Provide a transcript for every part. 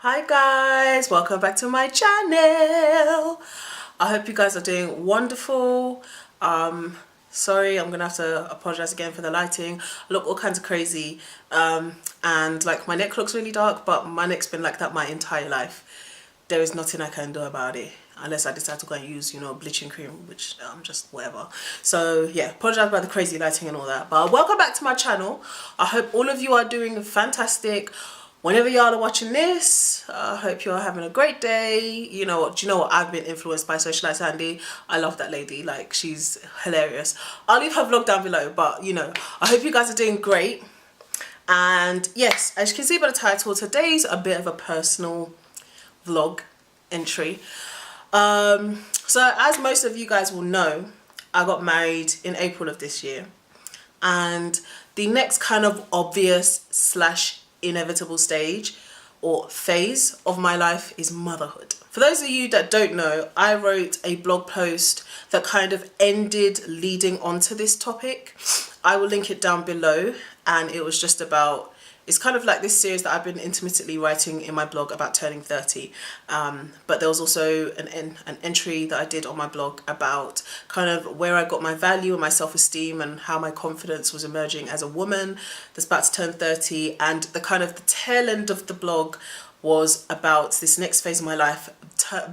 Hi guys, welcome back to my channel. I hope you guys are doing wonderful. Sorry, I'm gonna have to apologize again for the lighting. I look all kinds of crazy, and like my neck looks really dark, but my neck's been like that my entire life. There is nothing I can do about it unless I decide to go and use, bleaching cream, which just whatever. So yeah, apologize about the crazy lighting and all that, but welcome back to my channel. I hope all of you are doing fantastic. Whenever y'all are watching this, I hope you're having a great day. Do you know what? I've been influenced by Socialite Sandy. I love that lady. Like, she's hilarious. I'll leave her vlog down below, but I hope you guys are doing great. And yes, as you can see by the title, today's a bit of a personal vlog entry. So as most of you guys will know, I got married in April of this year. And the next kind of obvious / inevitable stage or phase of my life is motherhood. For those of you that don't know, I wrote a blog post that kind of ended leading onto this topic. I will link it down below, and it was just about, it's kind of like this series that I've been intermittently writing in my blog about turning 30. But there was also an entry that I did on my blog about kind of where I got my value and my self-esteem and how my confidence was emerging as a woman that's about to turn 30. And the kind of the tail end of the blog was about this next phase of my life,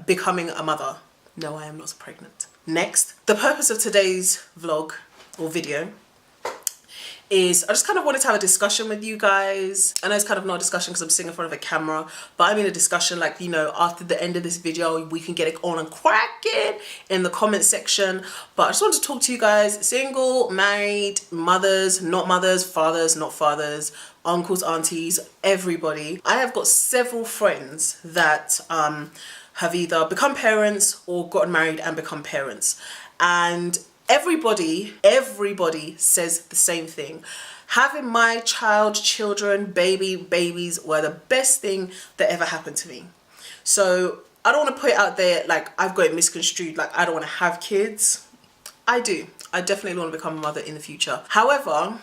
becoming a mother. No, I am not pregnant. Next, the purpose of today's vlog or video is I just kind of wanted to have a discussion with you guys. I know it's kind of not a discussion because I'm sitting in front of a camera, but I mean a discussion like, after the end of this video, we can get it on and cracking in the comment section. But I just wanted to talk to you guys, single, married, mothers, not mothers, fathers, not fathers, uncles, aunties, everybody. I have got several friends that have either become parents or gotten married and become parents. And everybody says the same thing. Having my children, babies were the best thing that ever happened to me. So I don't want to put it out there like I've got it misconstrued, like I don't want to have kids. I do. I definitely want to become a mother in the future. However,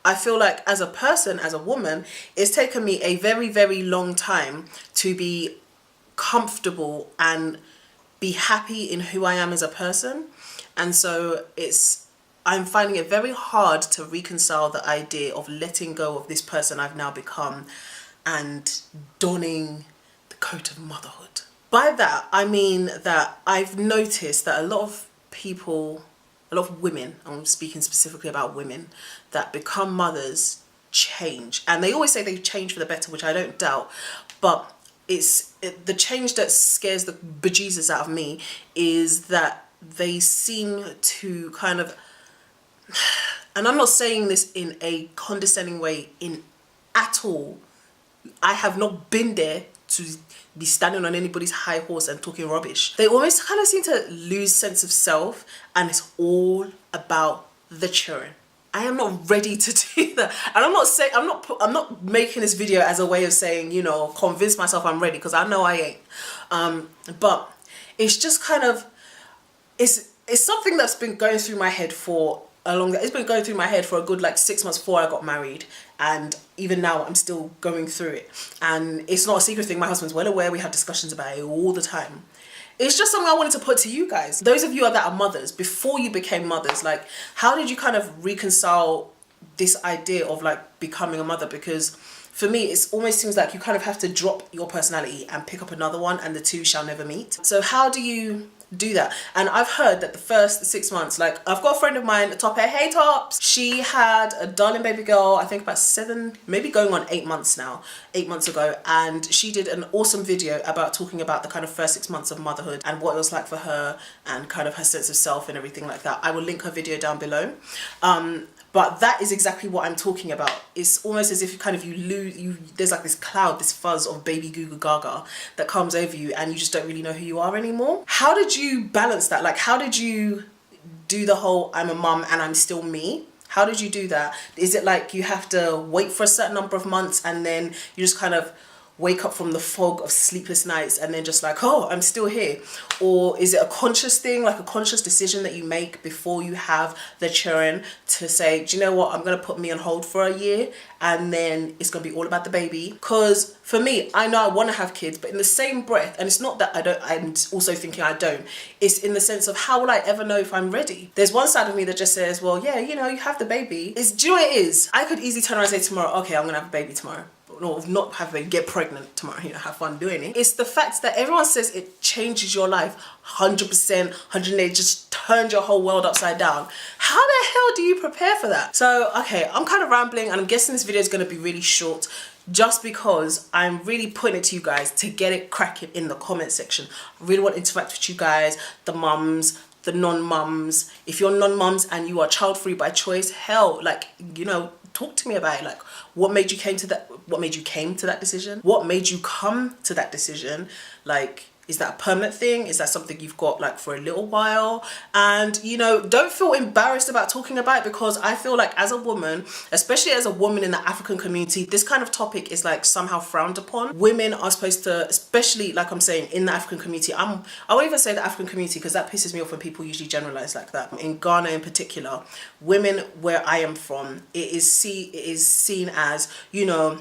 I feel like as a person, as a woman, it's taken me a very, very long time to be comfortable and be happy in who I am as a person. And so I'm finding it very hard to reconcile the idea of letting go of this person I've now become and donning the coat of motherhood. By that, I mean that I've noticed that a lot of people, a lot of women, I'm speaking specifically about women, that become mothers change. And they always say they change for the better, which I don't doubt. But the change that scares the bejesus out of me is that they seem to kind of, and I'm not saying this in a condescending way at all. I have not been there to be standing on anybody's high horse and talking rubbish. They always kind of seem to lose sense of self, and it's all about the children. I am not ready to do that. And I'm not making this video as a way of saying, convince myself I'm ready, because I know I ain't. But it's just kind of, it's something that's been going through my head for a long time. It's been going through my head for a good 6 months before I got married, and even now I'm still going through it. And it's not a secret thing. My husband's well aware. We have discussions about it all the time. It's just something I wanted to put to you guys. Those of you that are mothers, before you became mothers, how did you kind of reconcile this idea of becoming a mother? Because for me, it almost seems like you kind of have to drop your personality and pick up another one, and the two shall never meet. So how do you do that? And I've heard that the first 6 months, I've got a friend of mine, Tope, hey Tops, she had a darling baby girl, I think about 7, maybe going on 8 months now, 8 months ago, and she did an awesome video about talking about the kind of first 6 months of motherhood and what it was like for her and kind of her sense of self and everything like that. I will link her video down below. But that is exactly what I'm talking about. It's almost as if there's this cloud, this fuzz of baby goo goo gaga that comes over you, and you just don't really know who you are anymore. How did you balance that? How did you do the whole I'm a mum and I'm still me? How did you do that? Is it you have to wait for a certain number of months and then you just kind of wake up from the fog of sleepless nights and then just like, oh, I'm still here? Or is it a conscious thing, like a conscious decision that you make before you have the children to say, do you know what, I'm going to put me on hold for a year and then it's going to be all about the baby? Because for me, I know I want to have kids, but in the same breath, and it's not that I don't, I'm also thinking I don't, it's in the sense of how will I ever know if I'm ready? There's one side of me that just says, well, yeah, you know, you have the baby. Do you know what it is? I could easily turn around and say tomorrow, okay, I'm going to have a baby tomorrow. No, not have a get pregnant tomorrow, you know, have fun doing it. It's the fact that everyone says it changes your life 100%, 180, just turns your whole world upside down. How the hell do you prepare for that? So, okay, I'm kind of rambling and I'm guessing this video is going to be really short just because I'm really putting it to you guys to get it cracking in the comment section. I really want to interact with you guys, the mums, the non-mums. If you're non-mums and you are child-free by choice, hell, like, you know, talk to me about it. Like, what made you came to that? What made you came to that decision? What made you come to that decision? Like, is that a permanent thing? Is that something you've got like for a little while? And, you know, don't feel embarrassed about talking about it, because I feel like as a woman, especially as a woman in the African community, this kind of topic is like somehow frowned upon. Women are supposed to, especially like I'm saying, in the African community, I won't even say the African community because that pisses me off when people usually generalize like that. In Ghana in particular, women where I am from, it is seen as, you know,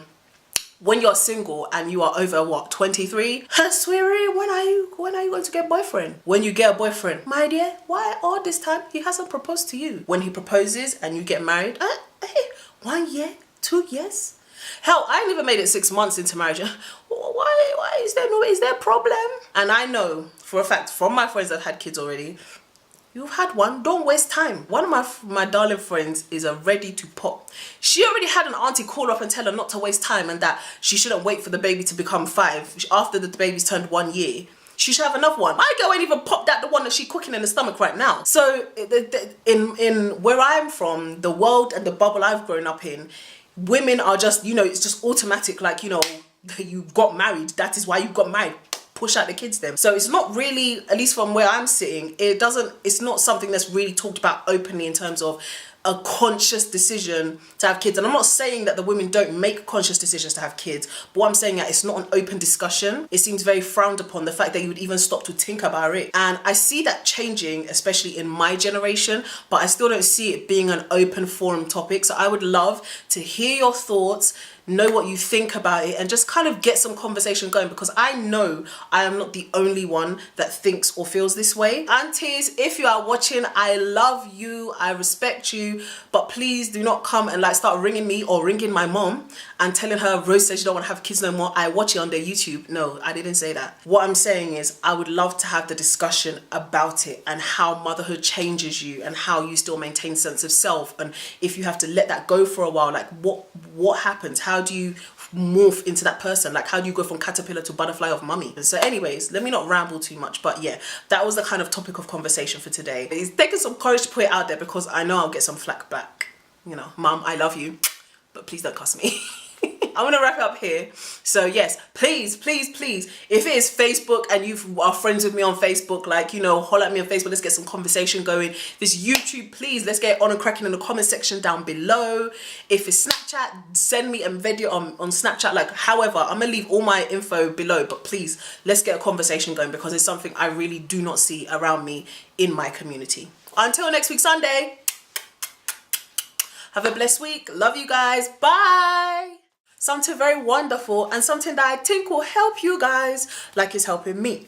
when you're single and you are over what, 23, sweetie, when are you going to get a boyfriend? When you get a boyfriend, my dear, why all this time he hasn't proposed to you? When he proposes and you get married, 1 year, 2 years? Hell, I ain't even made it 6 months into marriage. Why is there a problem? And I know for a fact from my friends that had kids already, you've had one, don't waste time. One of my darling friends is ready to pop. She already had an auntie call up and tell her not to waste time and that she shouldn't wait for the baby to become 5. After the baby's turned 1 year, she should have another one. My girl ain't even popped out the one that she's cooking in the stomach right now. So in where I'm from, the world and the bubble I've grown up in, women are just, you know, it's just automatic, like, you know, you got married, that is why you got married. Push out the kids then. So it's not really, at least from where I'm sitting, it's not something that's really talked about openly in terms of a conscious decision to have kids. And I'm not saying that the women don't make conscious decisions to have kids, but what I'm saying is it's not an open discussion. It seems very frowned upon, the fact that you would even stop to think about it. And I see that changing, especially in my generation, but I still don't see it being an open forum topic. So I would love to hear your thoughts, know what you think about it, and just kind of get some conversation going, because I know I am not the only one that thinks or feels this way. Aunties, if you are watching, I love you, I respect you, but please do not come and like start ringing me or ringing my mom and telling her Rose says you don't want to have kids no more. I watch it on their YouTube. No, I didn't say that. What I'm saying is I would love to have the discussion about it and how motherhood changes you and how you still maintain sense of self, and if you have to let that go for a while, like what happens? How do you morph into that person? Like, how do you go from caterpillar to butterfly of mummy? So anyways, let me not ramble too much, but yeah, that was the kind of topic of conversation for today. It's taking some courage to put it out there because I know I'll get some flack back. You know, mum, I love you, but please don't cuss me. I'm gonna wrap it up here. So yes, please, please, please, if it is Facebook and you are friends with me on Facebook, like, you know, holler at me on Facebook, let's get some conversation going. This YouTube, please, let's get on and cracking in the comment section down below. If it's Snapchat, send me a video on Snapchat, like, however, I'm gonna leave all my info below, but please, let's get a conversation going because it's something I really do not see around me in my community. Until next week, Sunday, have a blessed week. Love you guys. Bye. Something very wonderful and something that I think will help you guys like it's helping me.